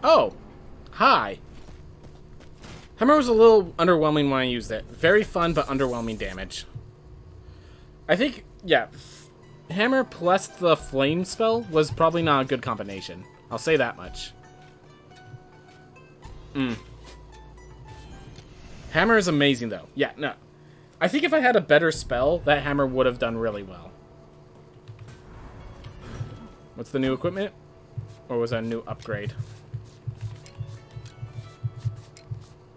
Oh, hi. Hammer was a little underwhelming when I used it. Very fun, but underwhelming damage. I think, yeah, Hammer plus the Flame spell was probably not a good combination. I'll say that much. Hammer is amazing, though. Yeah, no. I think if I had a better spell, that Hammer would have done really well. What's the new equipment? Or was that a new upgrade?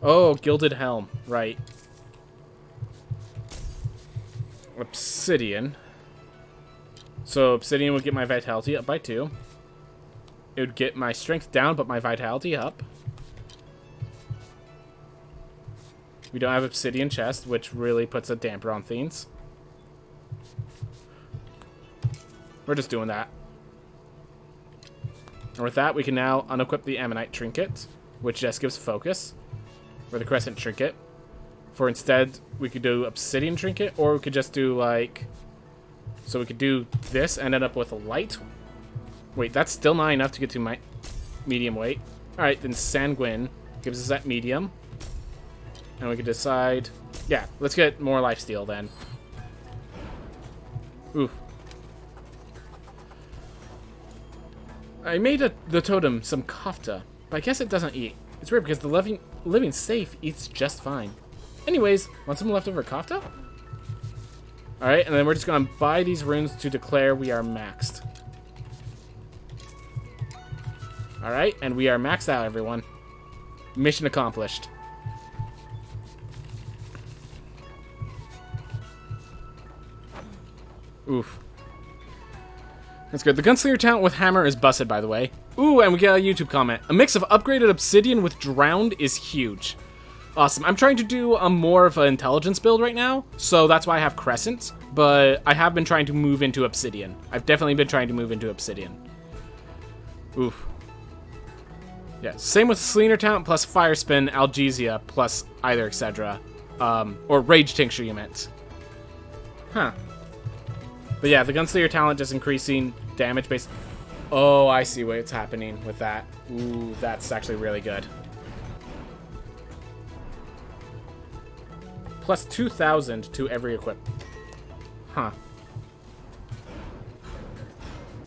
Oh, Gilded Helm. Right. Obsidian. So Obsidian would get my Vitality up by 2. It would get my Strength down, but my Vitality up. We don't have Obsidian Chest, which really puts a damper on things. We're just doing that. And with that, we can now unequip the Ammonite Trinket, which just gives focus. Or the Crescent Trinket. For instead, we could do Obsidian Trinket, or we could just do, like... So we could do this and end up with a light. Wait, that's still not enough to get to my medium weight. Alright, then Sanguine gives us that medium. And we could decide... Yeah, let's get more lifesteal then. Ooh. I made the totem some kofta, but I guess it doesn't eat. It's weird because the living safe eats just fine. Anyways, want some leftover kofta? Alright, and then we're just going to buy these runes to declare we are maxed. Alright, and we are maxed out, everyone. Mission accomplished. Oof. That's good. The Gunslinger talent with Hammer is busted, by the way. Ooh, and we get a YouTube comment. A mix of upgraded Obsidian with Drowned is huge. Awesome. I'm trying to do a more of an intelligence build right now, so that's why I have Crescent, but I have been trying to move into Obsidian. I've definitely been trying to move into Obsidian. Oof. Yeah, same with Selena talent plus Fire Spin, Algesia plus either etc. Or Rage Tincture, you meant. Huh. But yeah, the Gunslinger talent just increasing damage based... Oh, I see what's happening with that. Ooh, that's actually really good. Plus 2,000 to every equip. Huh.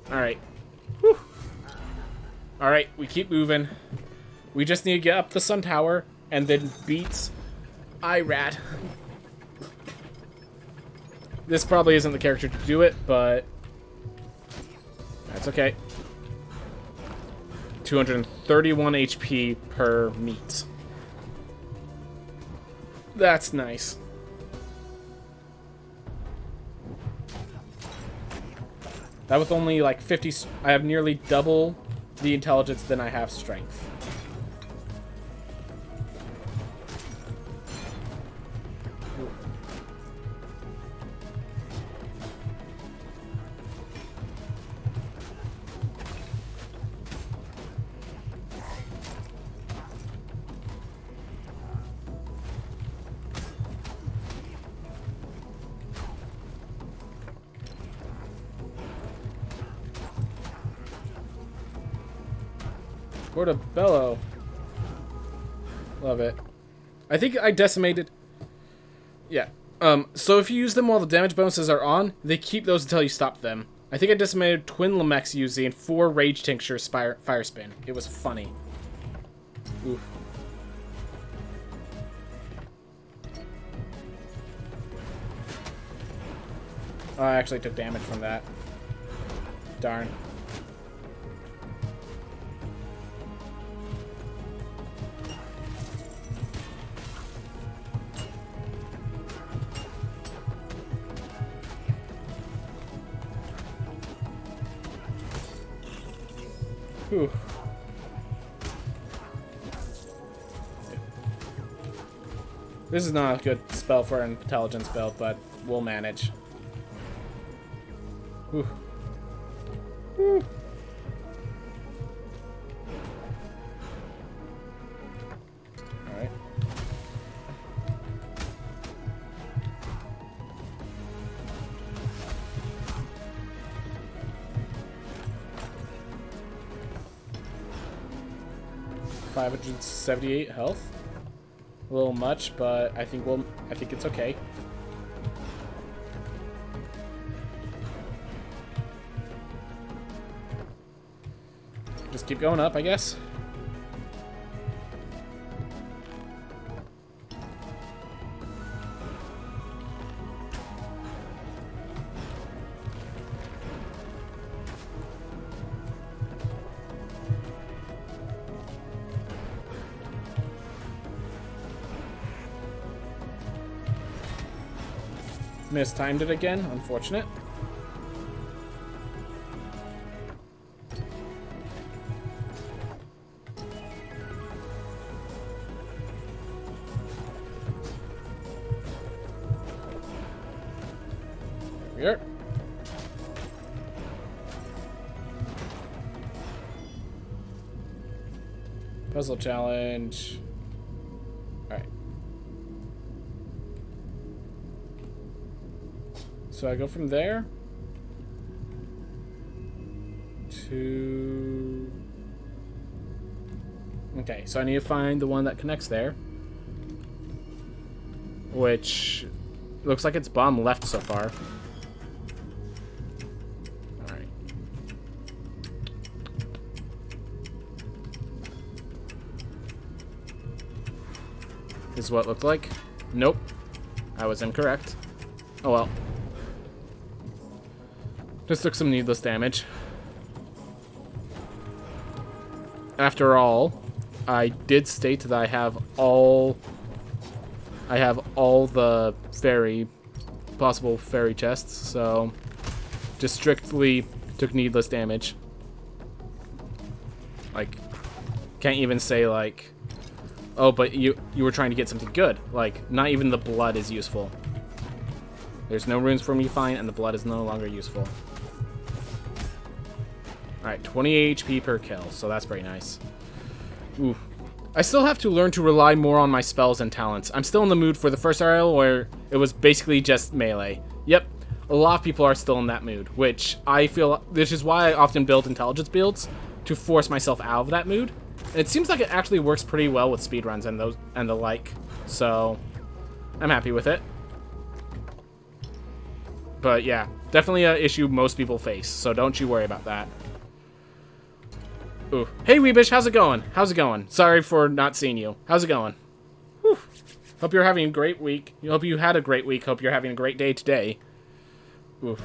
Alright. Whew. Alright, we keep moving. We just need to get up the Sun Tower and then beat Irad. This probably isn't the character to do it, but that's okay. 231 HP per meat. That's nice. That with only like 50... I have nearly double the intelligence than I have strength. Portobello. Love it. I think I decimated... Yeah. So if you use them while the damage bonuses are on, they keep those until you stop them. I think I decimated Twin Lamex using 4 Rage Tincture Fire Spin. It was funny. Oof. Oh, I actually took damage from that. Darn. Whew. This is not a good spell for an intelligence build, but we'll manage. Whew. Whew. Alright. 578 health. A little much, but I think it's okay. Just keep going up, I guess. Mistimed it again, unfortunate. There we are. Puzzle challenge. Alright. So I go from there to... Okay, so I need to find the one that connects there. Which looks like it's bottom left so far. Alright. This is what it looked like. Nope. I was incorrect. Oh well. Just took some needless damage. After all, I did state that I have all the possible fairy chests, so just strictly took needless damage. Like, can't even say like, oh, but you were trying to get something good. Like, not even the blood is useful. There's no runes for me to find, and the blood is no longer useful. Alright, 20 HP per kill, so that's pretty nice. Ooh. I still have to learn to rely more on my spells and talents. I'm still in the mood for the first RL where it was basically just melee. Yep, a lot of people are still in that mood, which I feel, this is why I often build intelligence builds, to force myself out of that mood. And it seems like it actually works pretty well with speedruns and the like, so I'm happy with it. But yeah, definitely an issue most people face, so don't you worry about that. Ooh. Hey, Weebish, how's it going? How's it going? Sorry for not seeing you. How's it going? Whew. Hope you're having a great week. Hope you had a great week. Hope you're having a great day today. Ooh.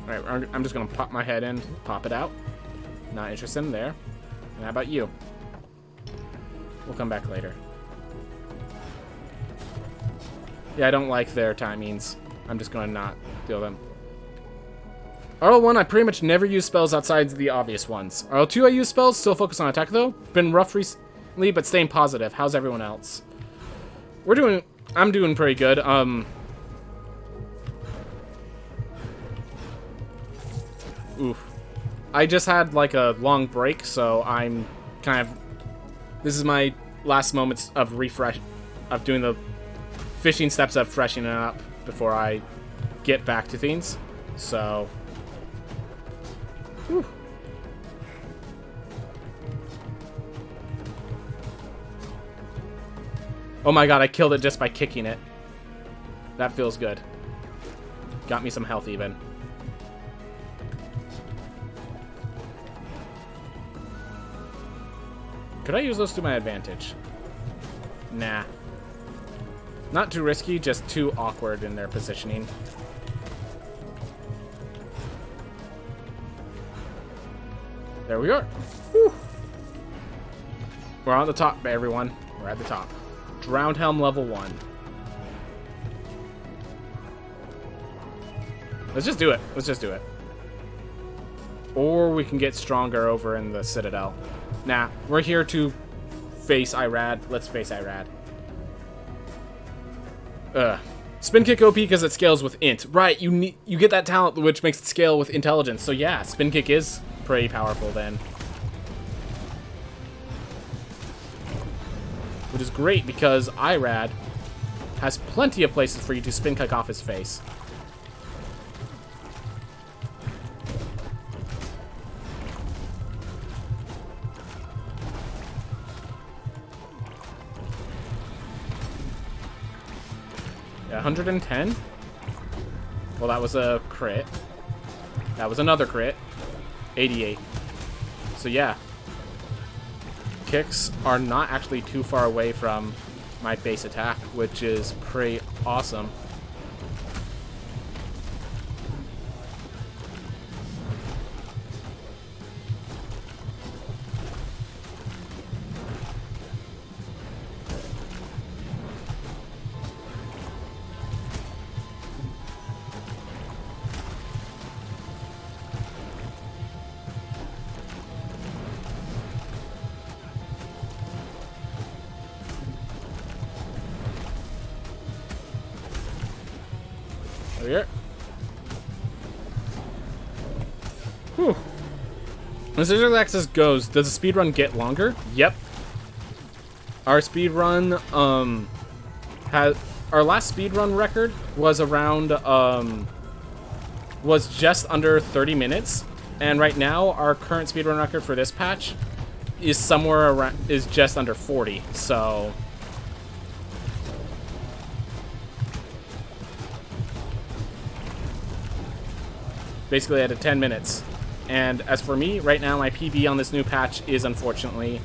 Alright, I'm just gonna pop my head in, pop it out. Not interested in there. And how about you? We'll come back later. Yeah, I don't like their timings. I'm just going to not deal them. RL1, I pretty much never use spells outside the obvious ones. RL2, I use spells, still focus on attack though. Been rough recently, but staying positive. How's everyone else? I'm doing pretty good. Oof. I just had like a long break, so I'm kind of... This is my last moments of doing the fishing steps of freshening up before I get back to things. So, whew. Oh my god, I killed it just by kicking it. That feels good. Got me some health even. Could I use those to my advantage? Nah. Not too risky, just too awkward in their positioning. There we are. Whew. We're on the top, everyone. We're at the top. Drowned Helm level 1. Let's just do it. Let's just do it. Or we can get stronger over in the Citadel. Nah, we're here to face Irad. Let's face Irad. Spin kick OP because it scales with int. Right, you get that talent which makes it scale with intelligence. So yeah, spin kick is pretty powerful then. Which is great because Irad has plenty of places for you to spin kick off his face. Yeah, 110. Well, that was a crit. That was another crit. 88. So yeah. Kicks are not actually too far away from my base attack, which is pretty awesome. Over here. Whew. As Early Access goes, does the speedrun get longer? Yep. Our speedrun, our last speedrun record was around, was just under 30 minutes. And right now, our current speedrun record for this patch is somewhere around, is just under 40, so... basically at 10 minutes. And as for me, right now my PB on this new patch is unfortunately,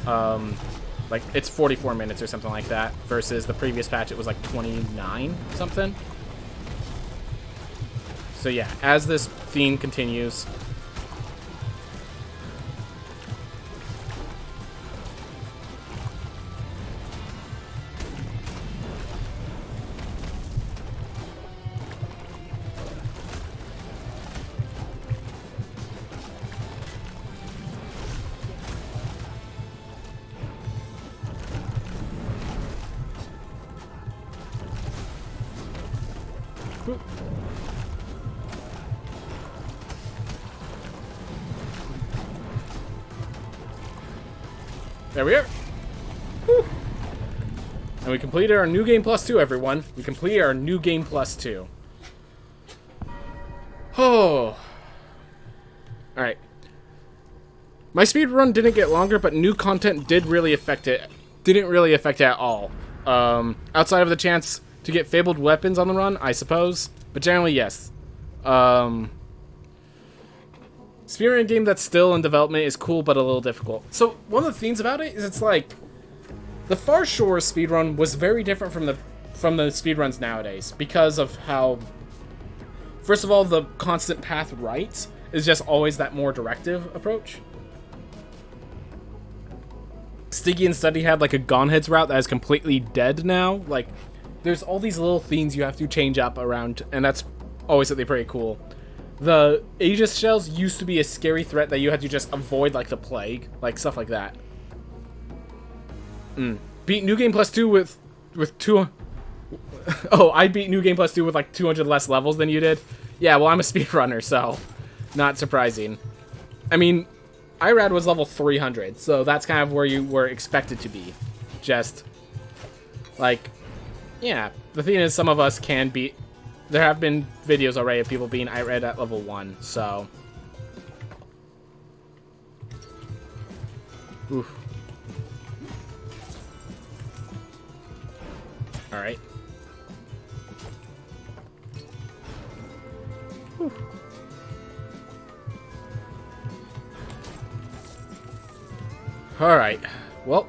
like it's 44 minutes or something like that, versus the previous patch it was like 29 something. So yeah, as this theme continues, there we are. Whew. And we completed our New Game Plus 2, everyone. We completed our New Game Plus 2. Oh. Alright. My speedrun didn't get longer, but new content did really affect it. Didn't really affect it at all. Outside of the chance to get fabled weapons on the run, I suppose. But generally, yes. Speedrun game that's still in development is cool, but a little difficult. So, one of the things about it is it's like... the Far Shore speedrun was very different from the speedruns nowadays. Because of how... first of all, the constant path right is just always that more directive approach. Stiggy and Study had like a Goneheads route that is completely dead now. Like, there's all these little things you have to change up around, and that's always something pretty cool. The Aegis shells used to be a scary threat that you had to just avoid like the plague, like stuff like that. Beat New Game Plus 2 with two... oh, I beat New Game Plus 2 with like 200 less levels than you did? Yeah, well, I'm a speedrunner, so not surprising. I mean, Irad was level 300, so that's kind of where you were expected to be. Just, like, yeah, the thing is some of us can beat... there have been videos already of people being Irad at level 1, so... oof. Alright. Alright. Well,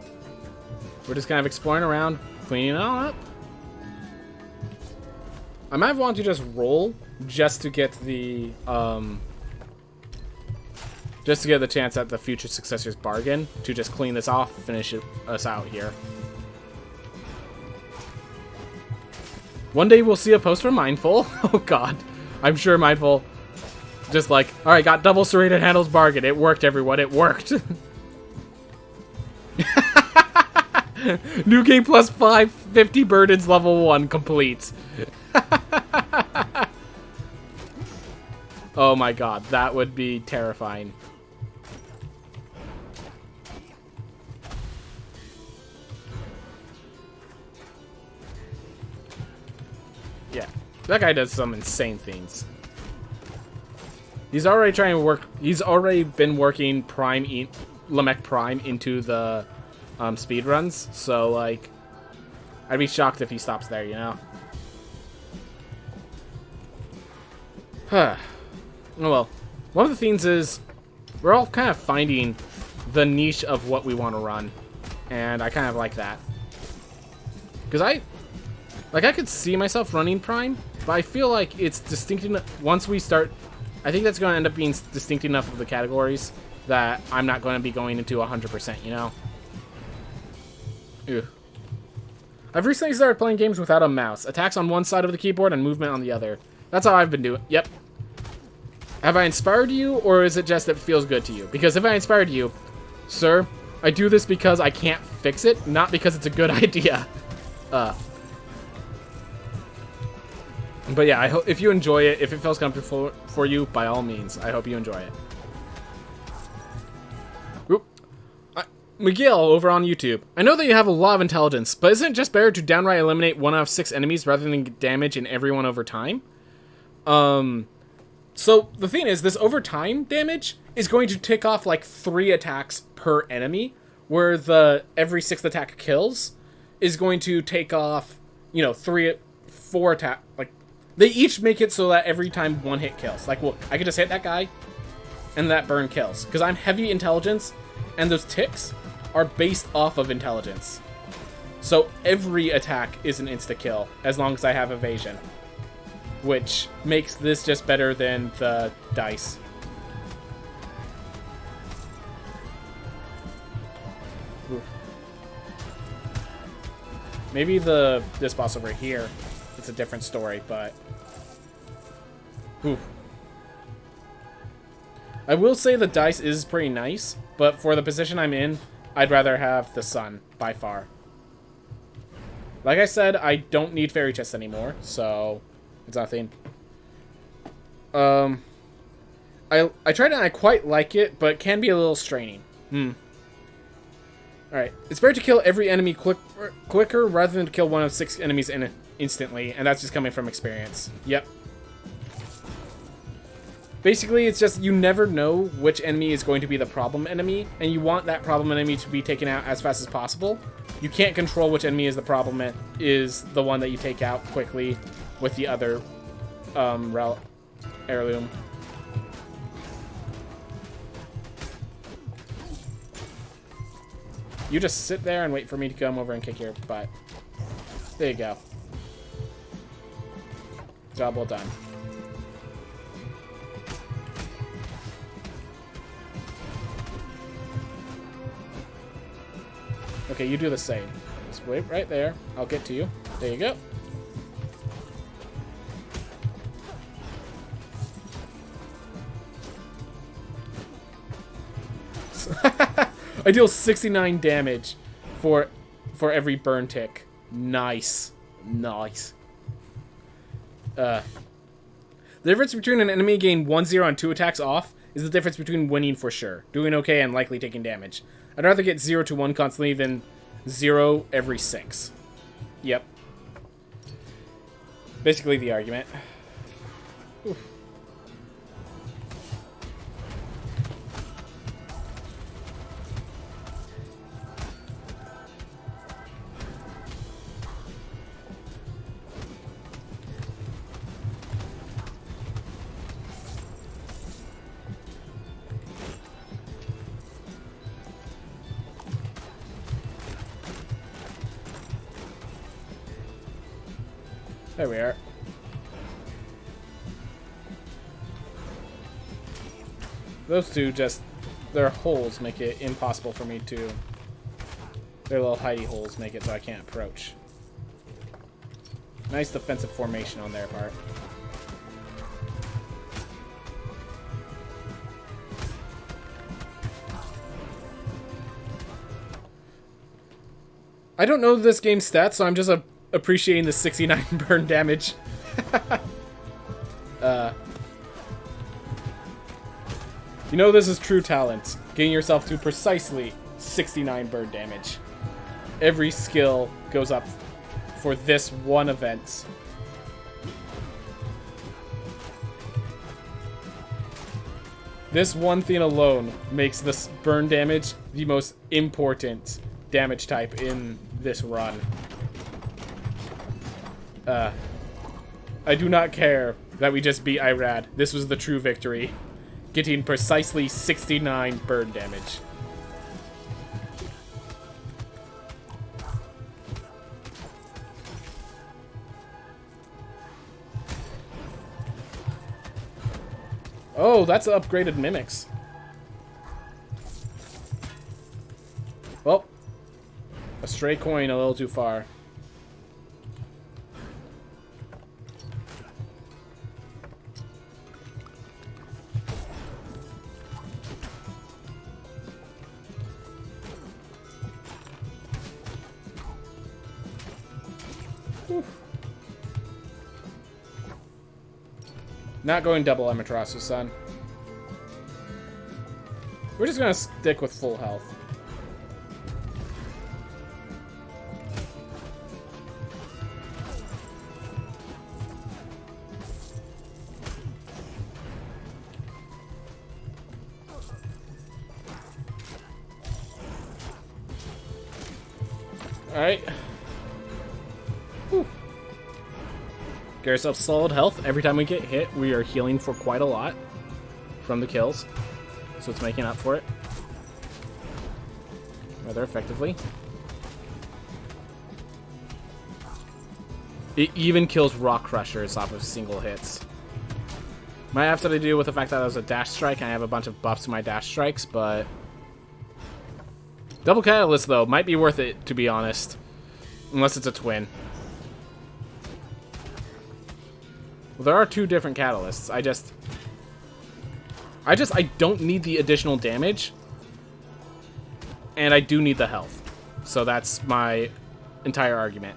we're just kind of exploring around, cleaning it all up. I might want to just roll just to get the chance at the future successor's bargain to just clean this off, finish us out here. One day we'll see a post from Mindful. Oh god. I'm sure Mindful just like, alright, got double serrated handles bargain. It worked, everyone. It worked. New Game Plus 5, 50 burdens, level 1 complete. Oh my god, that would be terrifying. Yeah, that guy does some insane things. He's already trying to work. He's already been working Lamech Prime into the speedruns. So like, I'd be shocked if he stops there. You know. Oh well. One of the things is we're all kind of finding the niche of what we want to run. And I kind of like that. Because I could see myself running Prime, but I feel like it's distinct enough. Once we start, I think that's going to end up being distinct enough of the categories that I'm not going to be going into 100%, you know? Ew. I've recently started playing games without a mouse. Attacks on one side of the keyboard and movement on the other. That's how I've been doing. Yep. Have I inspired you, or is it just that it feels good to you? Because if I inspired you, sir, I do this because I can't fix it, not because it's a good idea. But yeah, I hope if you enjoy it, if it feels comfortable for you, by all means, I hope you enjoy it. Oop. Miguel over on YouTube. I know that you have a lot of intelligence, but isn't it just better to downright eliminate 1 out of 6 enemies rather than get damage in everyone over time? So the thing is, this over time damage is going to tick off like 3 attacks per enemy, where the every 6th attack kills is going to take off, you know, 4 attack. Like, they each make it so that every time 1 hit kills. Like, well, I could just hit that guy, and that burn kills. Because I'm heavy intelligence, and those ticks are based off of intelligence. So every attack is an insta-kill, as long as I have evasion. Which makes this just better than the dice. Oof. Maybe this boss over here, it's a different story, but... Oof. I will say the dice is pretty nice, but for the position I'm in, I'd rather have the sun, by far. Like I said, I don't need fairy chests anymore, so... It's nothing. I tried it and I quite like it, but it can be a little straining. Alright. It's better to kill every enemy quicker rather than to kill 1 of 6 enemies instantly, and that's just coming from experience. Yep. Basically, it's just you never know which enemy is going to be the problem enemy, and you want that problem enemy to be taken out as fast as possible. You can't control which enemy is the problem is the one that you take out quickly with the other heirloom. You just sit there and wait for me to come over and kick your butt. There you go. Job well done. Okay, you do the same. Just wait right there. I'll get to you. There you go. I deal 69 damage for every burn tick. Nice. Nice. The difference between an enemy getting 1-0 and 2 attacks off is the difference between winning for sure, doing okay, and likely taking damage. I'd rather get 0 to 1 constantly than 0 every 6. Yep. Basically the argument. Oof. There we are. Those two just... their holes make it impossible for me to... their little hidey holes make it so I can't approach. Nice defensive formation on their part. I don't know this game's stats, so I'm just appreciating the 69 burn damage. You know this is true talent. Getting yourself to precisely 69 burn damage. Every skill goes up for this one event. This one thing alone makes this burn damage the most important damage type in this run. I do not care that we just beat Irad. This was the true victory. Getting precisely 69 burn damage. Oh, that's upgraded mimics. Well, a stray coin a little too far. Whew. Not going double Amaterasu, son. We're just gonna stick with full health. Alright. Get ourselves solid health. Every time we get hit, we are healing for quite a lot from the kills. So it's making up for it rather effectively. It even kills rock crushers off of single hits. Might have to do with the fact that it was a dash strike and I have a bunch of buffs to my dash strikes, but double catalyst though might be worth it, to be honest, unless it's a twin. Well, there are two different catalysts. I don't need the additional damage, and I do need the health. So that's my entire argument.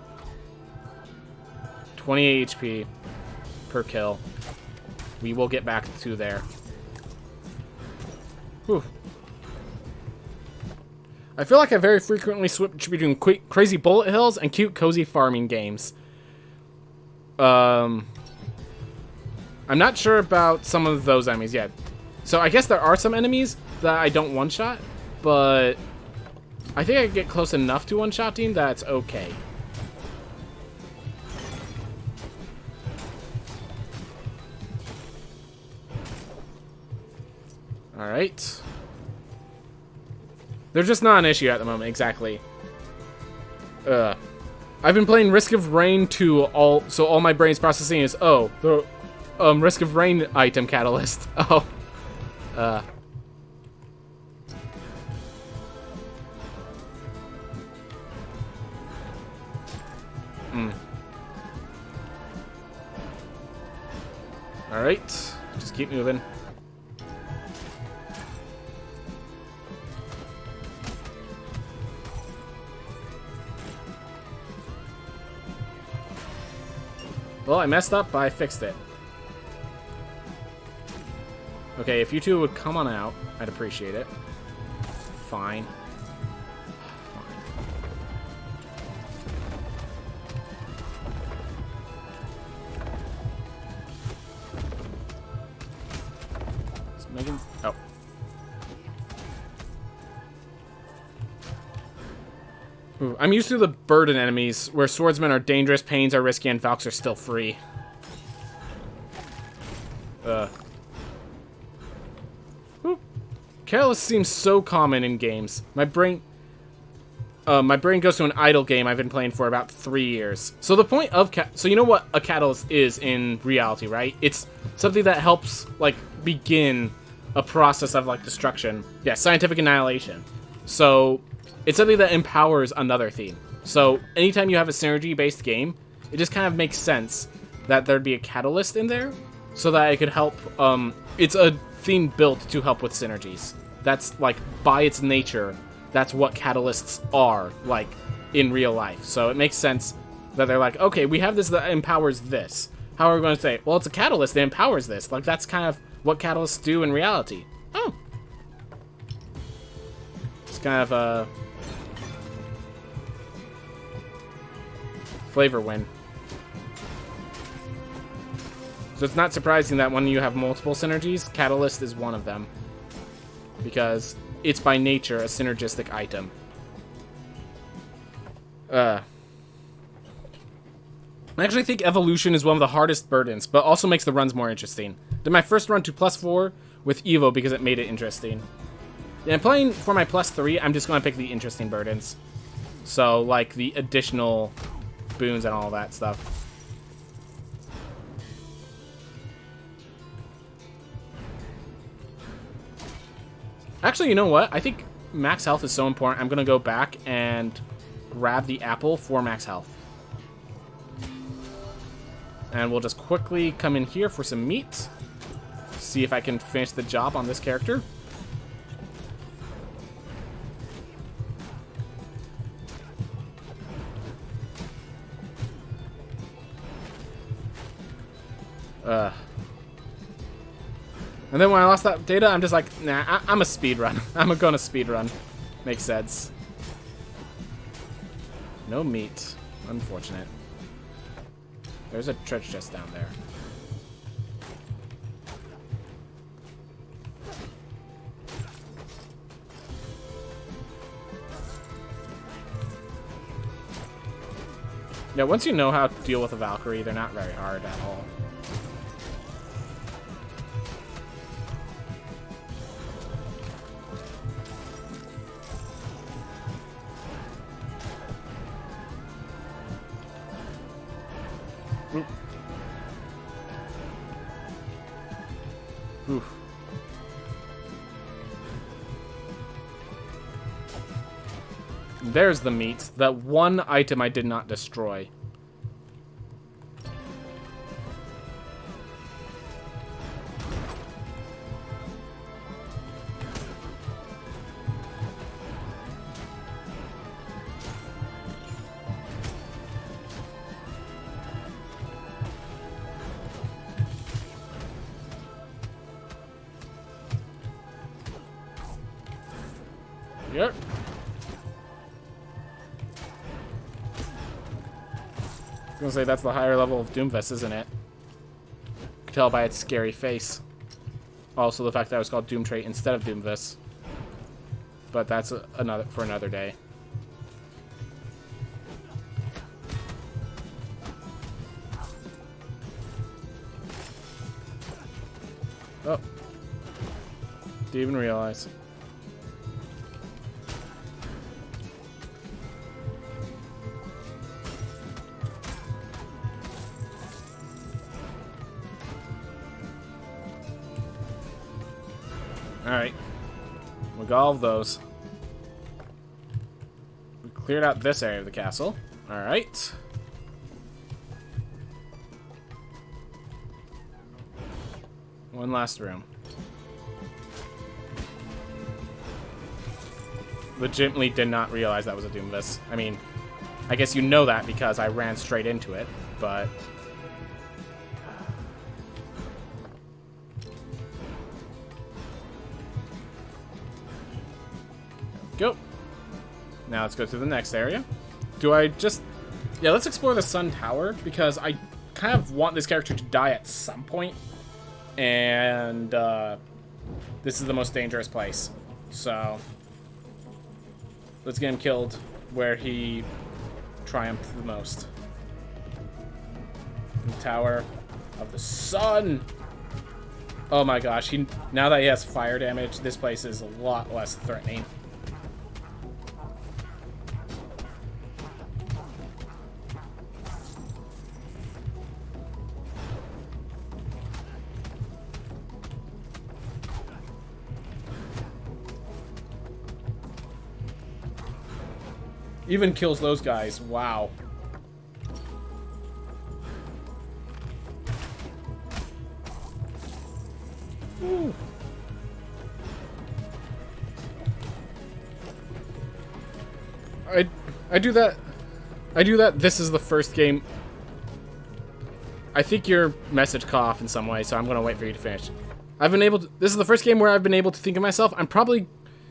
28 HP per kill. We will get back to there. Whew. I feel like I very frequently switch between crazy bullet hills and cute cozy farming games. I'm not sure about some of those enemies yet. So I guess there are some enemies that I don't one-shot, but I think I get close enough to one-shotting that it's okay. Alright. They're just not an issue at the moment, exactly. I've been playing Risk of Rain 2 so all my brain's processing is, oh, the Risk of Rain item catalyst. Oh. Alright. Just keep moving. Well, I messed up, but I fixed it. Okay, if you two would come on out, I'd appreciate it. Fine. Is Megan? Oh. Ooh, I'm used to the burden enemies, where swordsmen are dangerous, pains are risky, and Valks are still free. Catalyst seems so common in games. My brain goes to an idle game I've been playing for about 3 years. So the point of so you know what a catalyst is in reality, right? It's something that helps like begin a process of like destruction. Yeah, scientific annihilation. So it's something that empowers another theme. So anytime you have a synergy-based game, it just kind of makes sense that there'd be a catalyst in there so that it could help. It's a theme built to help with synergies. That's like by its nature, that's what catalysts are like in real life. So it makes sense that they're like, okay, we have this that empowers this. How are we going to say, well, it's a catalyst that empowers this? Like that's kind of what catalysts do in reality. Oh, it's kind of a flavor win. So it's not surprising that when you have multiple synergies, Catalyst is one of them. Because it's by nature a synergistic item. I actually think evolution is one of the hardest burdens, but also makes the runs more interesting. Did my first run to +4 with Evo because it made it interesting. And playing for my +3, I'm just going to pick the interesting burdens. So, like, the additional boons and all that stuff. Actually, you know what? I think max health is so important. I'm going to go back and grab the apple for max health. And we'll just quickly come in here for some meat. See if I can finish the job on this character. And then when I lost that data, I'm just like, nah, I'm a speedrun. I'm gonna speedrun. Makes sense. No meat. Unfortunate. There's a treasure chest down there. Yeah, once you know how to deal with a Valkyrie, they're not very hard at all. Oof. There's the meat. That one item I did not destroy. Yep. I was gonna say that's the higher level of Doomfist, isn't it? You can tell by its scary face. Also, the fact that it was called Doom Trait instead of Doomfist. But that's for another day. Oh. Didn't even realize. Alright. We got all of those. We cleared out this area of the castle. Alright. One last room. Legitimately did not realize that was a Doomfist. I mean, I guess you know that because I ran straight into it, but... Go. Now let's go to the next area. Do I just... Yeah, let's explore the Sun Tower, because I kind of want this character to die at some point. And, this is the most dangerous place. So, let's get him killed where he triumphed the most. The Tower of the Sun! Oh my gosh, now that he has fire damage, this place is a lot less threatening. Even kills those guys. Wow. Ooh. I do that. I do that. This is the first game. I think your message cut off in some way, so I'm gonna wait for you to finish. I've been able to. This is the first game where I've been able to think of myself. I'm probably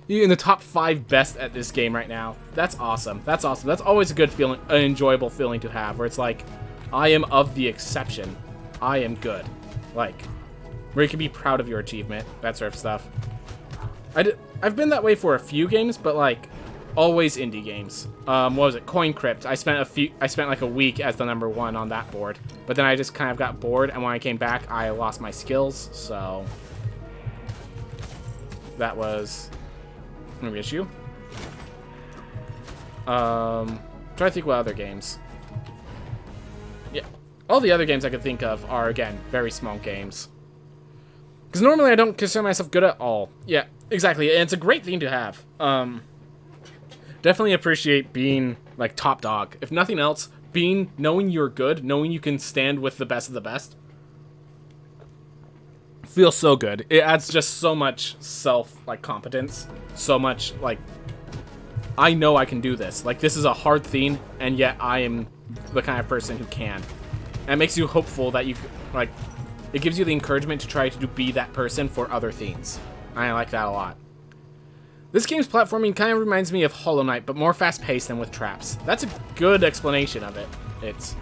in the top 5 best at this game right now. That's awesome. That's awesome. That's always a good feeling, an enjoyable feeling to have, where it's like, I am of the exception. I am good. Like, where you can be proud of your achievement, that sort of stuff. I've been that way for a few games, but like, Always indie games. What was it? Coin Crypt. I spent like a week as the #1 on that board. But then I just kind of got bored, and when I came back, I lost my skills, so that was an issue. Try to think what other games. Yeah. All the other games I could think of are, again, very small games. Because normally I don't consider myself good at all. Yeah, exactly. And it's a great thing to have. Definitely appreciate being, like, top dog. If nothing else, knowing you're good, knowing you can stand with the best of the best, feels so good. It adds just so much competence. So much, like, I know I can do this. Like, this is a hard thing, and yet I am the kind of person who can. And it makes you hopeful that you, like, it gives you the encouragement to try to be that person for other things. I like that a lot. This game's platforming kind of reminds me of Hollow Knight, but more fast-paced than with traps. That's a good explanation of it. It's...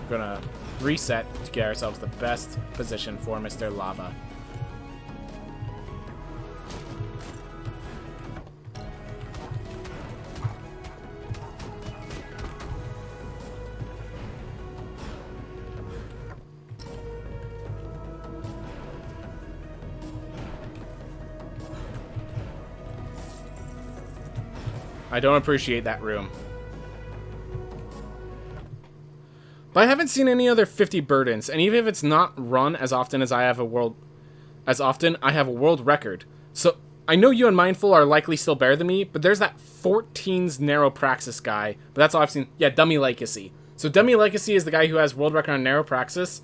gonna reset to get ourselves the best position for Mr. Lava. I don't appreciate that room. But I haven't seen any other 50 burdens, and even if it's not run as often as I have a world record. So I know you and Mindful are likely still better than me, but there's that 14's Narrow Praxis guy. But that's all I've seen. Yeah, Dummy Legacy. So Dummy Legacy is the guy who has world record on Narrow Praxis.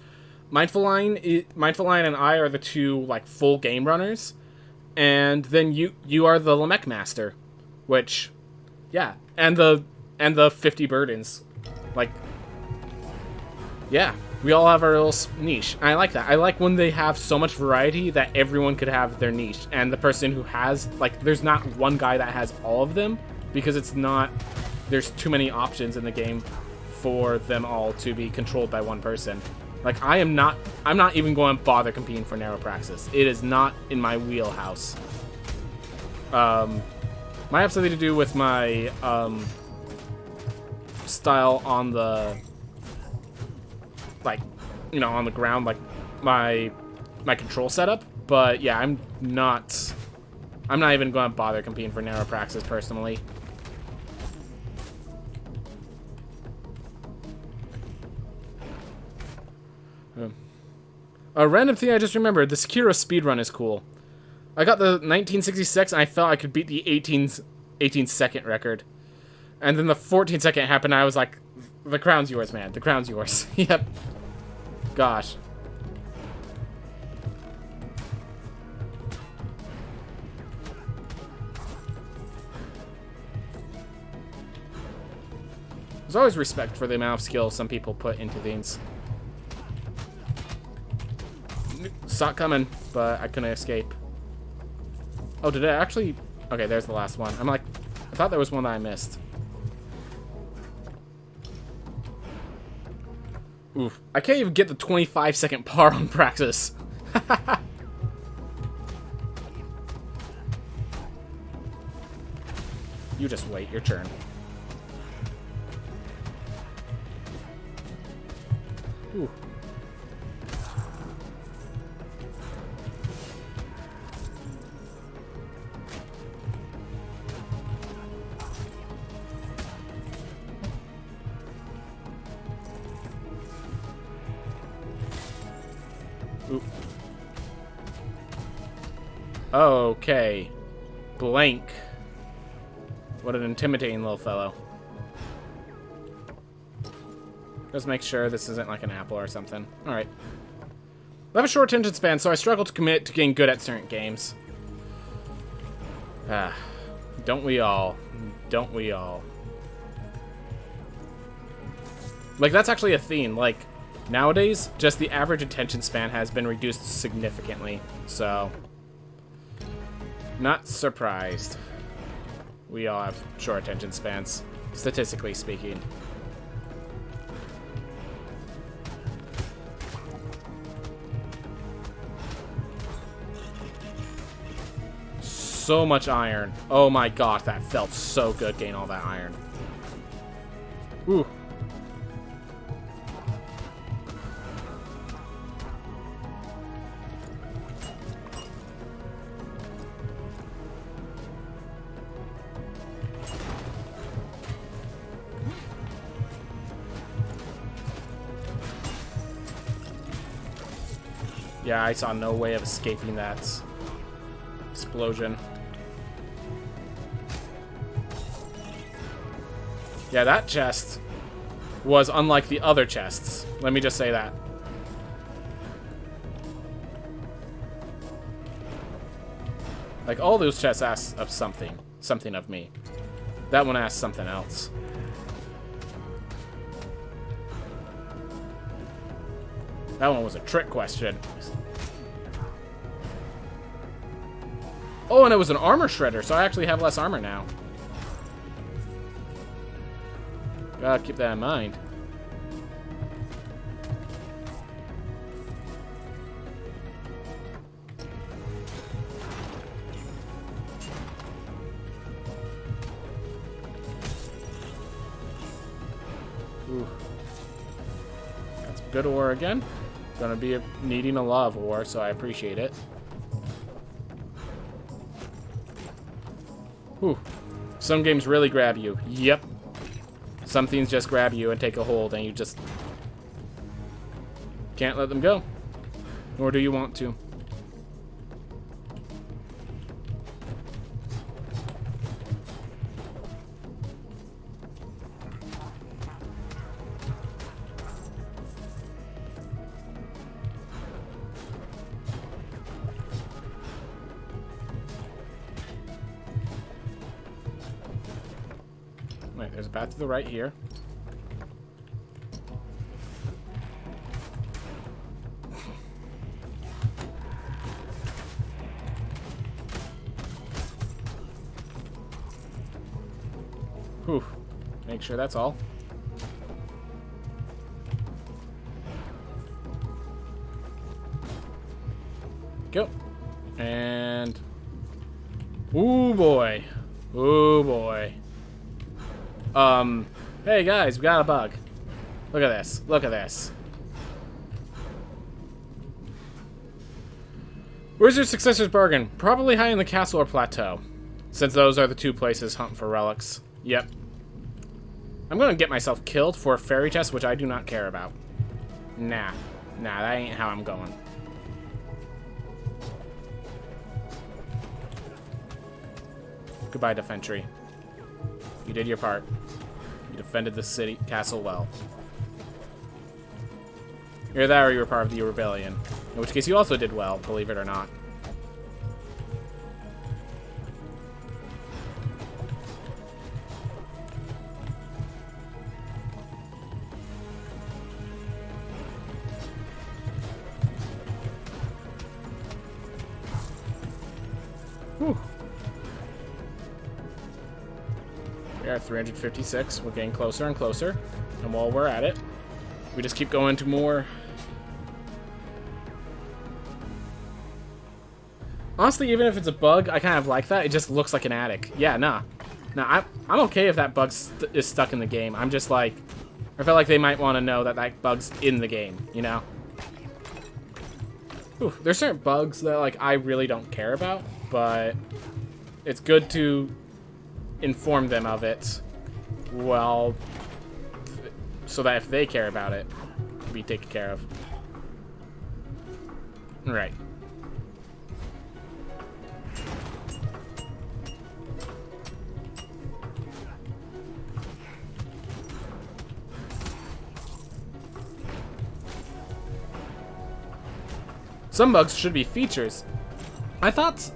Mindful Line and I are the two like full game runners, and then you are the Lamech Master, which, yeah, and the 50 burdens, like. Yeah, we all have our little niche. And I like that. I like when they have so much variety that everyone could have their niche. And the person who has, like, there's not one guy that has all of them, because it's not, there's too many options in the game for them all to be controlled by one person. Like, I'm not even going to bother competing for Narrow Praxis. It is not in my wheelhouse. Might have something to do with my, style on the... like, you know, on the ground, like my control setup. But yeah, I'm not even going to bother competing for Narrow Praxis personally. A random thing I just remembered: the Sekiro speedrun is cool. I got the 1966 and I felt I could beat the 18 second record, and then the 14 second happened. And I was like, the crown's yours, man. The crown's yours. Yep. Gosh. There's always respect for the amount of skill some people put into things. Saw it coming, but I couldn't escape. Oh, did it actually? Okay, there's the last one. I'm like, I thought there was one that I missed. Oof. I can't even get the 25-second par on Praxis. You just wait your turn. Ooh. Ooh. Okay. Blank. What an intimidating little fellow. Just make sure this isn't like an apple or something. Alright. I have a short attention span, so I struggle to commit to getting good at certain games. Ah. Don't we all? Don't we all? Like, that's actually a theme. Like, nowadays, just the average attention span has been reduced significantly, so not surprised. We all have short attention spans, statistically speaking. so much iron. Oh my god, that felt so good, gain all that iron. Ooh. Yeah, I saw no way of escaping that explosion. Yeah, that chest was unlike the other chests. Let me just say that. Like, all those chests ask of something. Something of me. That one asks something else. That one was a trick question. Oh, and it was an armor shredder, so I actually have less armor now. Gotta keep that in mind. Ooh. That's good ore again. Gonna be needing a lot of ore, so I appreciate it. Whew. Some games really grab you. Yep. Some things just grab you and take a hold, and you just can't let them go. Nor do you want to. Wait, there's a path to the right here. Whew. Make sure that's all. Go. And... ooh, boy. Ooh, boy. Hey guys, we got a bug. Look at this. Look at this. Where's your successor's bargain? Probably high in the castle or plateau, since those are the two places hunting for relics. Yep. I'm gonna get myself killed for a fairy chest, which I do not care about. Nah. Nah, that ain't how I'm going. Goodbye, Defentry. You did your part. You defended the city castle well. Either that or you were part of the rebellion. In which case you also did well, believe it or not. Whew. We are at 356. We're getting closer and closer. And while we're at it, we just keep going to more. Honestly, even if it's a bug, I kind of like that. It just looks like an attic. Yeah, nah. Nah, I'm okay if that bug is stuck in the game. I'm just like... I feel like they might want to know that that bug's in the game, you know? Ooh, there's certain bugs that, like, I really don't care about, but it's good to inform them of it, well, so that if they care about it, it'll be taken care of. Right. Some bugs should be features. I thought...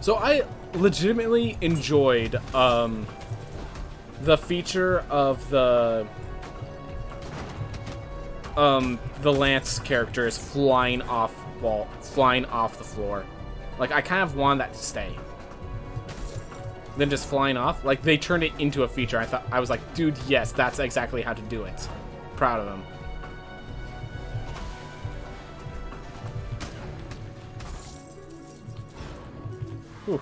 So I legitimately enjoyed the feature of the Lance characters flying off the floor. Like, I kind of wanted that to stay. Then just flying off. Like, they turned it into a feature. I was like, dude, yes, that's exactly how to do it. Proud of them. Whew.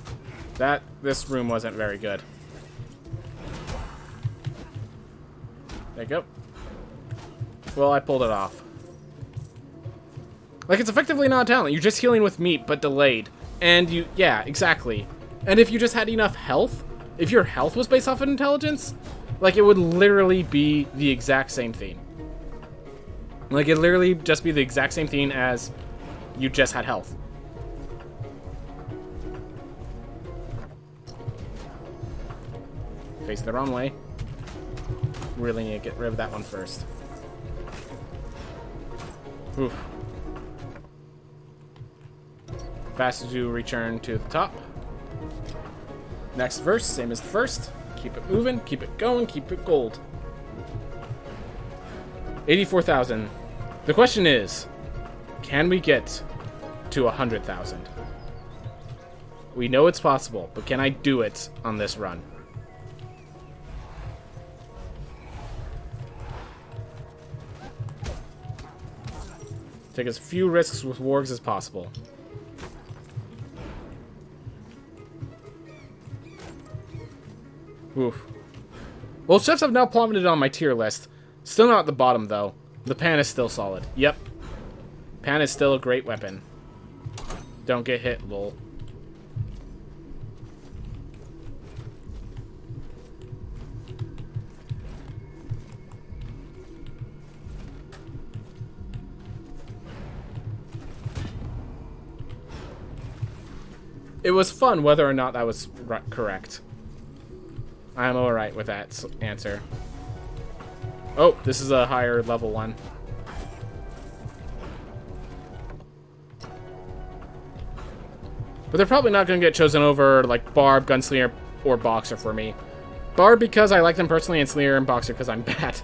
This room wasn't very good. There you go. Well, I pulled it off. Like, it's effectively not a talent. You're just healing with meat, but delayed. And you... Yeah, exactly. And if you just had enough health, if your health was based off of intelligence, like, it would literally be the exact same thing. Like, it'd literally just be the exact same thing as you just had health. Face the wrong way. Really need to get rid of that one first. Oof. Fast as you return to the top. Next verse, same as the first. Keep it moving, keep it going, keep it gold. 84,000. The question is, can we get to 100,000? We know it's possible, but can I do it on this run? Take as few risks with wargs as possible. Oof. Well, chefs have now plummeted on my tier list. Still not at the bottom, though. The pan is still solid. Yep. Pan is still a great weapon. Don't get hit, lol. It was fun whether or not that was correct. I'm alright with that answer. Oh, this is a higher level one. But they're probably not going to get chosen over, like, Barb, Gunslinger, or Boxer for me. Barb because I like them personally, and Slayer and Boxer because I'm bad.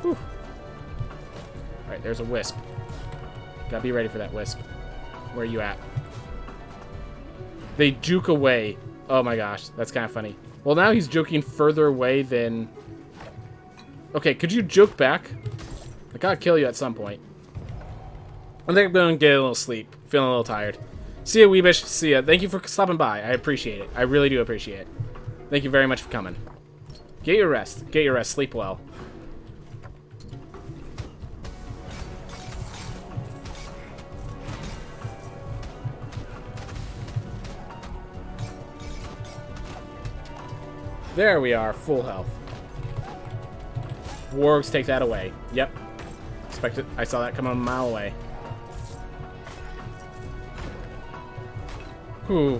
Whew. Alright, there's a Wisp. Gotta be ready for that Wisp. Where are you at? They juke away. Oh my gosh, that's kind of funny. Well, now he's joking further away than... Okay, could you juke back? I gotta kill you at some point. I think I'm gonna get a little sleep. Feeling a little tired. See ya, Weebish. See ya. Thank you for stopping by. I appreciate it. I really do appreciate it. Thank you very much for coming. Get your rest. Get your rest. Sleep well. There we are, full health. Wargs take that away. Yep. Expected. I saw that coming a mile away. Whew.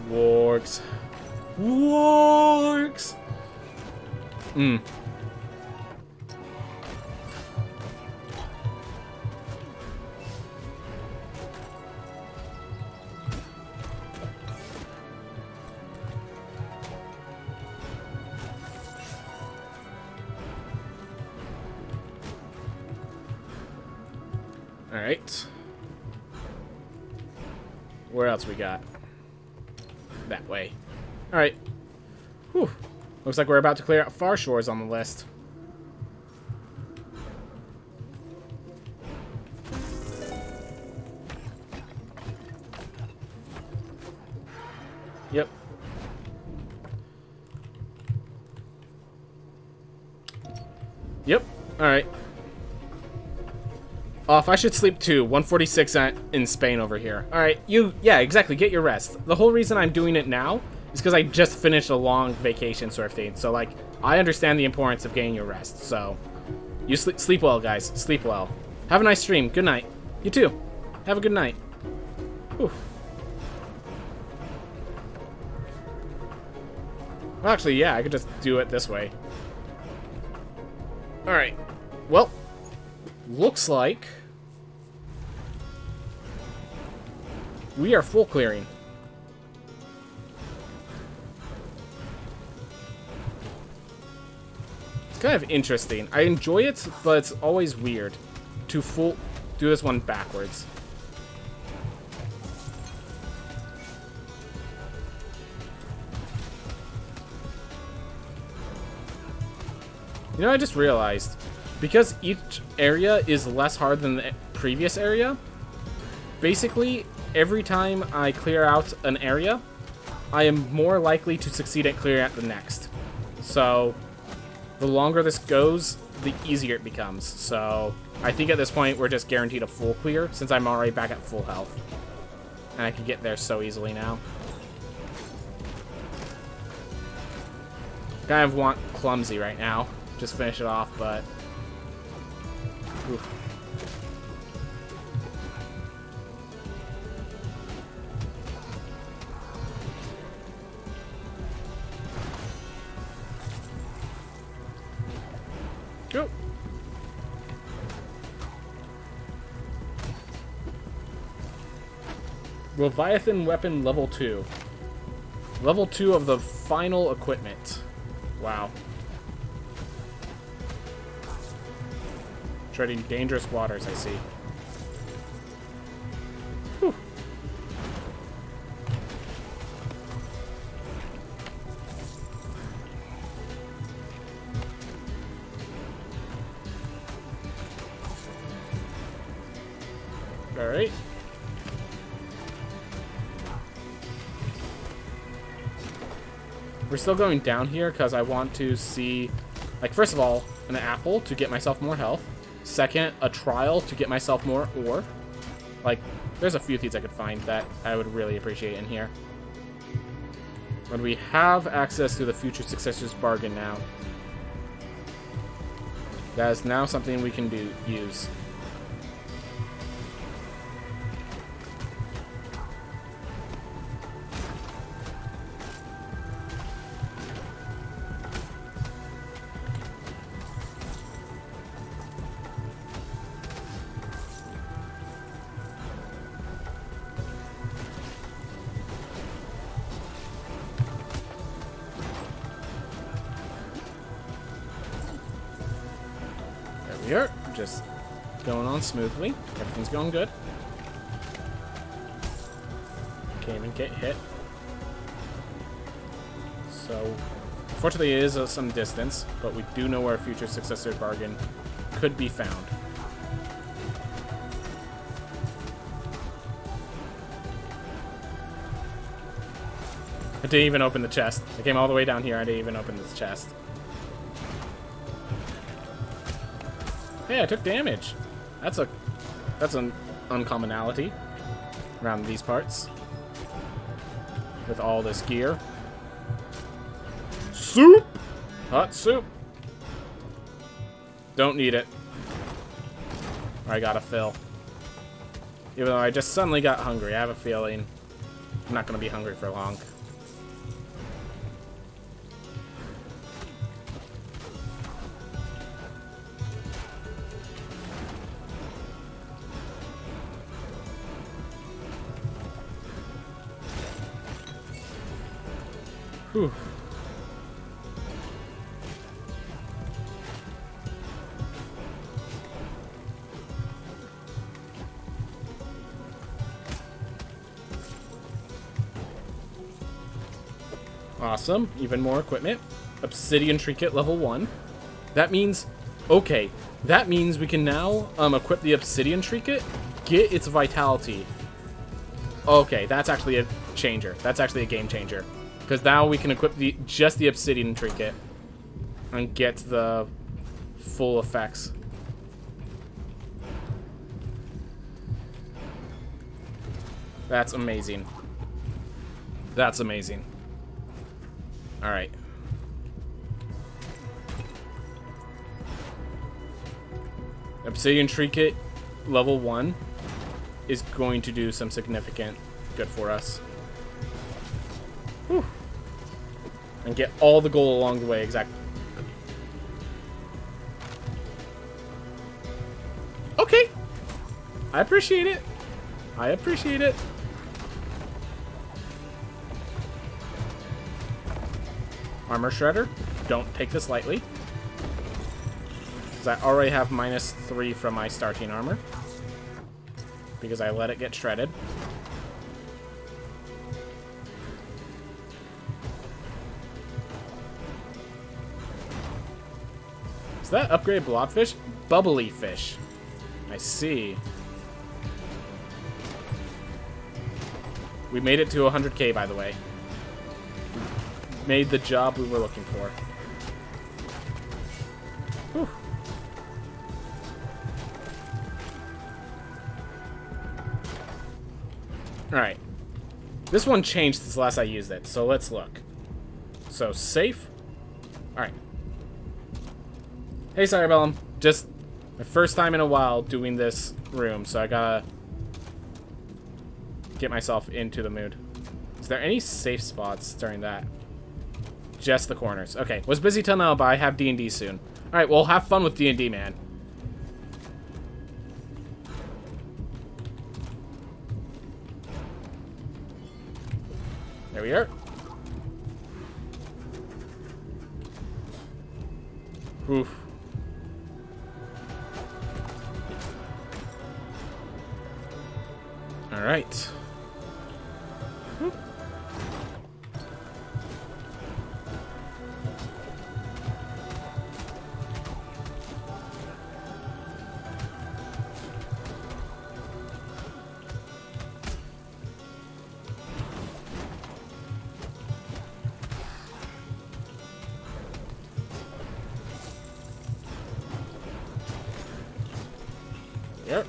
Wargs. Wargs! Hmm. Alright. Where else we got? That way. Alright. Whew. Looks like we're about to clear out Far Shores on the list. Yep. Yep. Alright. Off. I should sleep too. 146 in Spain over here. Alright, yeah, exactly. Get your rest. The whole reason I'm doing it now is because I just finished a long vacation sort of thing. So, like, I understand the importance of getting your rest. So, you sleep well, guys. Sleep well. Have a nice stream. Good night. You too. Have a good night. Whew. Well, actually, yeah, I could just do it this way. Alright. Well, looks like we are full clearing. It's kind of interesting. I enjoy it, but it's always weird to do this one backwards. You know, I just realized, because each area is less hard than the previous area, basically, every time I clear out an area, I am more likely to succeed at clearing out the next. So, the longer this goes, the easier it becomes. So, I think at this point, we're just guaranteed a full clear, since I'm already back at full health. And I can get there so easily now. Kind of want Clumsy right now. Just finish it off, but... Oof. Go. Leviathan weapon level 2. Level 2 of the final equipment. Wow. Treading dangerous waters, I see. Whew. All right. We're still going down here because I want to see, like, first of all, an apple to get myself more health. Second, a trial to get myself more ore. Like, there's a few things I could find that I would really appreciate in here. When we have access to the Future Successors bargain now, that is now something we can use. We are just going on smoothly. Everything's going good. Can't even get hit. So, unfortunately, it is some distance, but we do know where a Future Successor bargain could be found. I didn't even open the chest. I came all the way down here. I didn't even open this chest. Hey, I took damage. That's an uncommonality around these parts. With all this gear. Soup! Hot soup. Don't need it. I gotta fill. Even though I just suddenly got hungry, I have a feeling I'm not gonna be hungry for long. Whew. Awesome. Even more equipment. Obsidian Trinket level 1. That means... Okay. That means we can now equip the Obsidian Trinket, get its Vitality. Okay, that's actually a changer. That's actually a game changer. Because now we can equip just the Obsidian Trinket and get the full effects. That's amazing. That's amazing. Alright. Obsidian Trinket level 1 is going to do some significant good for us. Whew. And get all the gold along the way, exactly. Okay. I appreciate it. I appreciate it. Armor Shredder. Don't take this lightly. Because I already have -3 from my starting armor. Because I let it get shredded. Is that upgraded blobfish? Bubbly fish. I see. We made it to 100k, by the way. Made the job we were looking for. Whew. Alright. This one changed since last I used it, so let's look. So, safe. Alright. Hey, Cerebellum. Just my first time in a while doing this room, so I gotta get myself into the mood. Is there any safe spots during that? Just the corners. Okay, was busy till now, but I have D&D soon. Alright, well, have fun with D&D, man. There we are. Oof. All right. Yep.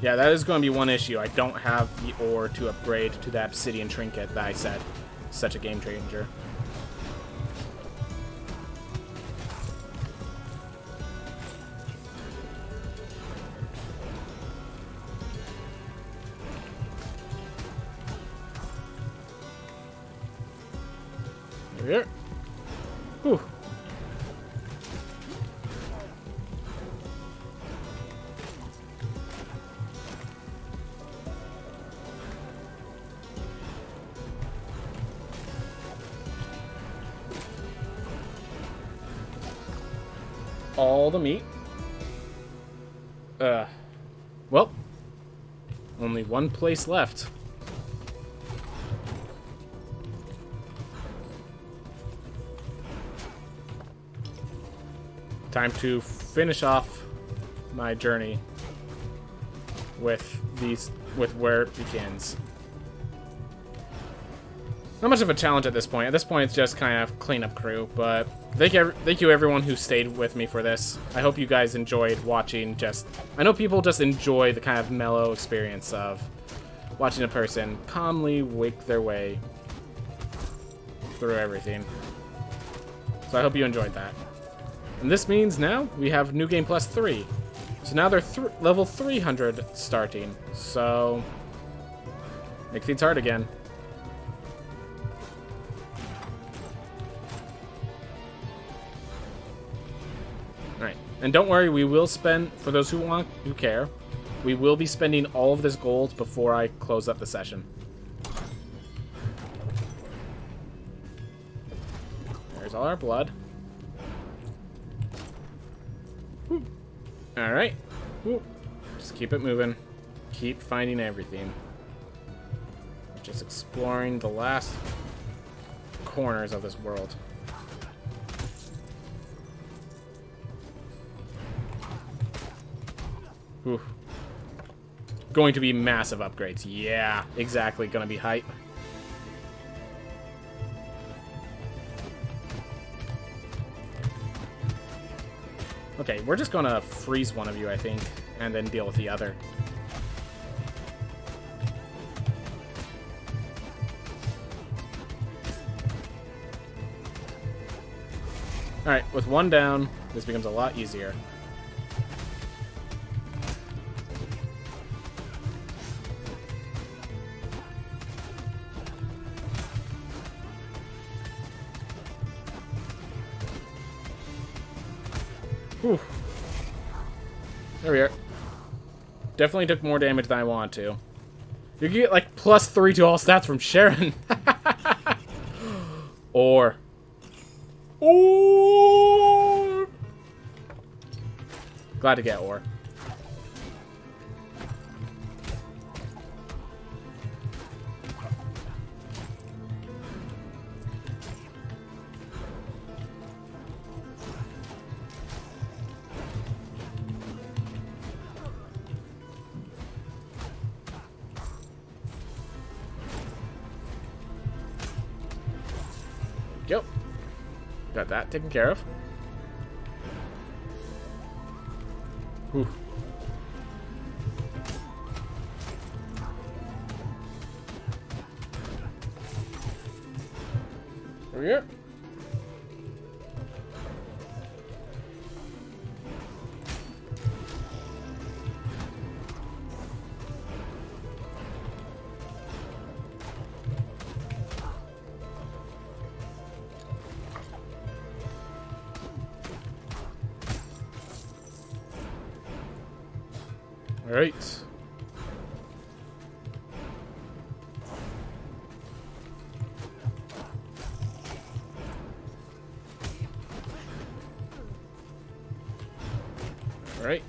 Yeah, that is going to be one issue. I don't have the ore to upgrade to that obsidian trinket that I said. Such a game changer. Here. Whew. All the meat. Well, only one place left. Time to finish off my journey with where it begins. Not much of a challenge at this point. At this point, it's just kind of cleanup crew, but thank you everyone who stayed with me for this. I hope you guys enjoyed watching. I know people just enjoy the kind of mellow experience of watching a person calmly wake their way through everything. So I hope you enjoyed that. And this means now we have New Game Plus 3. So now they're level 300 starting. So make things hard again. Alright, and don't worry, we will spend, for those who care, we will be spending all of this gold before I close up the session. There's all our blood. Alright. Just keep it moving. Keep finding everything. Just exploring the last corners of this world. Ooh. Going to be massive upgrades. Yeah, exactly. Gonna be hype. Okay, we're just gonna freeze one of you, I think, and then deal with the other. Alright, with one down, this becomes a lot easier. Whew. There we are. Definitely took more damage than I want to. You can get like +3 to all stats from Sharon. Or. Glad to get ore. Yep. Got that taken care of. Whew. Over here. All right. All right.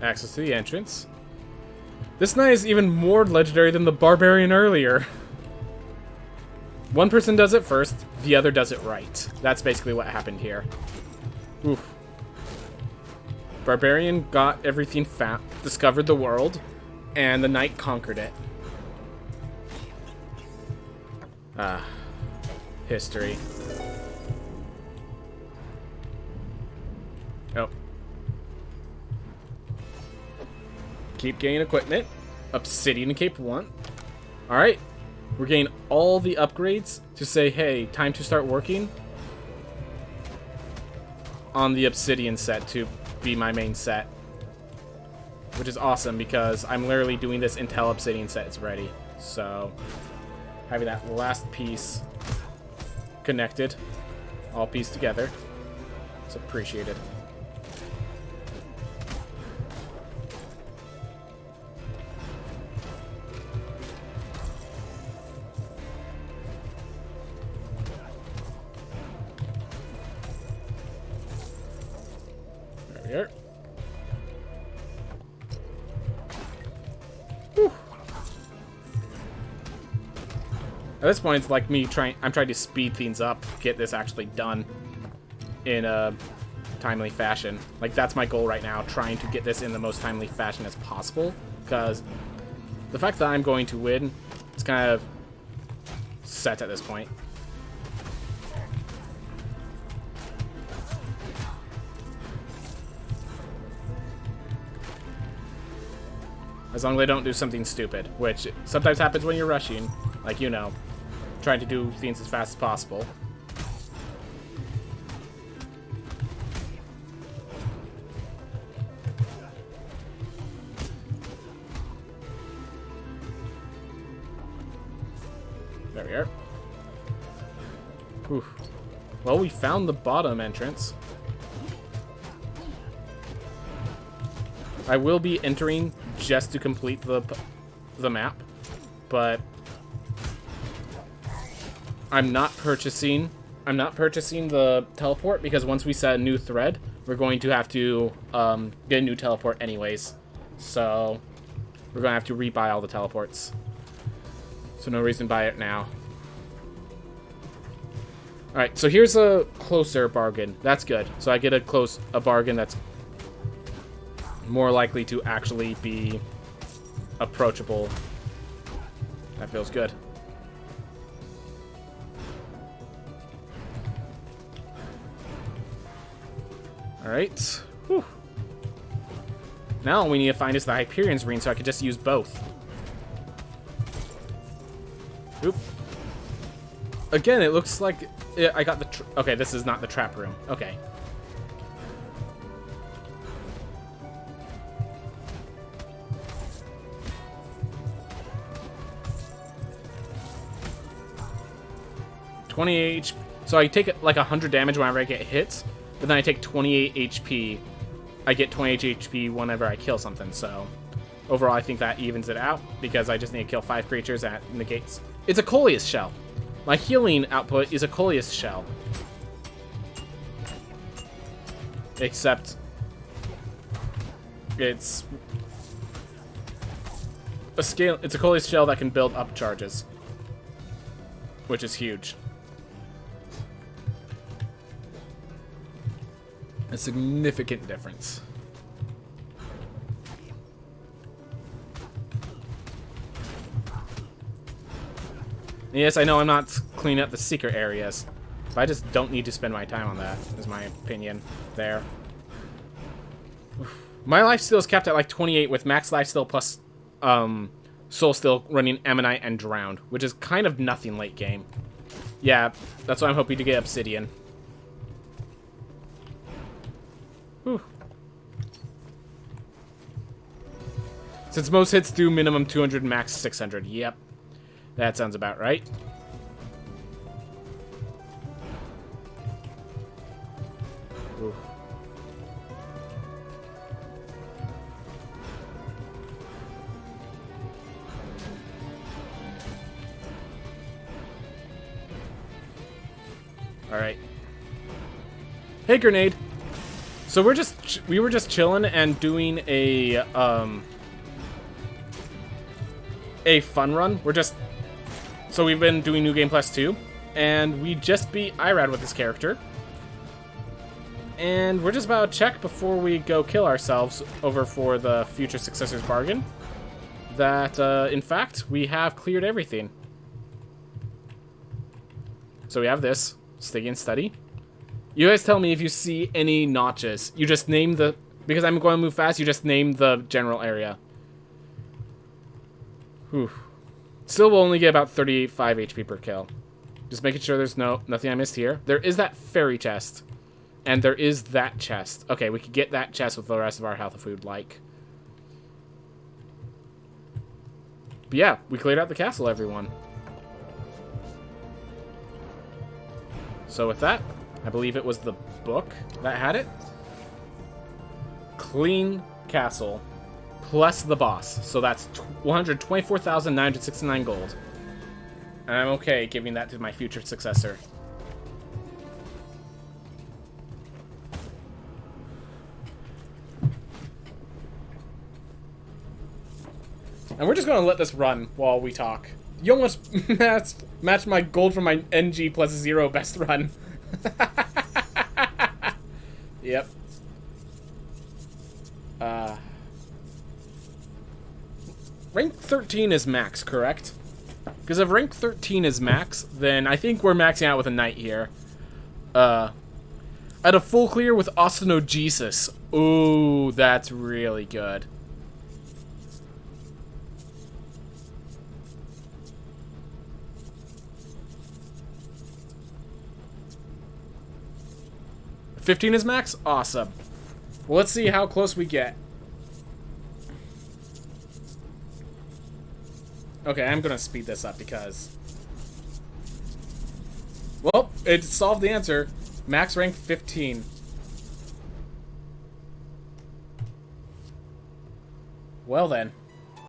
Access to the entrance. This knight is even more legendary than the barbarian earlier. One person does it first, the other does it right. That's basically what happened here. Oof. Barbarian got everything fat, discovered the world, and the knight conquered it. Ah. History. Oh. Keep getting equipment. Obsidian Cape 1. Alright. We're getting all the upgrades to say, hey, time to start working on the Obsidian set to be my main set. Which is awesome because I'm literally doing this until Obsidian set is ready. So, having that last piece connected, all pieced together, it's appreciated. Here. Whew. At this point, it's like I'm trying to speed things up, get this actually done in a timely fashion. Like, that's my goal right now, trying to get this in the most timely fashion as possible, because the fact that I'm going to win is kind of set at this point. As long as they don't do something stupid, which sometimes happens when you're rushing, like, you know, trying to do things as fast as possible. There we are. Whew. Well, we found the bottom entrance. I will be entering just to complete the map, but I'm not purchasing the teleport because once we set a new thread, we're going to have to get a new teleport anyways. So we're going to have to rebuy all the teleports. So no reason to buy it now. Alright, so here's a closer bargain. That's good. So I get a bargain that's more likely to actually be approachable. That feels good. Alright. Whew. Now all we need to find is the Hyperion's Ring so I could just use both. Oop. Again, it looks like I got the... Okay, this is not the trap room. Okay. HP. So I take like 100 damage whenever I get hit, but then I take 28 HP. I get 28 HP whenever I kill something, so overall I think that evens it out because I just need to kill 5 creatures that negates. It's a Coleus Shell. My healing output is a Coleus Shell. Except it's a Coleus Shell that can build up charges, which is huge. A significant difference. Yes, I know I'm not cleaning up the secret areas, but I just don't need to spend my time on that, is my opinion there. My life steal is capped at like 28 with max life steal plus soul steal running Ammonite and Drowned, which is kind of nothing late game. Yeah, that's why I'm hoping to get Obsidian. Whew. Since most hits do minimum 200, max 600. Yep. That sounds about right. Ooh. All right. Hey, grenade. So we were just chilling and doing a fun run. So we've been doing New Game Plus 2, and we just beat Irad with this character. And we're just about to check before we go kill ourselves over for the Future Successors bargain that, in fact, we have cleared everything. So we have this, Stygian Study. You guys tell me if you see any notches. You just name the... Because I'm going to move fast, you just name the general area. Whew. Still will only get about 35 HP per kill. Just making sure there's nothing I missed here. There is that fairy chest. And there is that chest. Okay, we could get that chest with the rest of our health if we would like. But yeah, we cleared out the castle, everyone. So with that, I believe it was the book that had it. Clean castle. Plus the boss. So that's 124,969 gold. And I'm okay giving that to my future successor. And we're just going to let this run while we talk. You almost matched my gold from my NG plus 0 best run. Yep. Rank 13 is max, correct? Because if rank 13 is max, then I think we're maxing out with a knight here. At a full clear with Ostenogesis. Ooh, that's really good. If 15 is max? Awesome. Well, let's see how close we get. Okay, I'm gonna speed this up because... Well, it solved the answer. Max rank 15. Well then.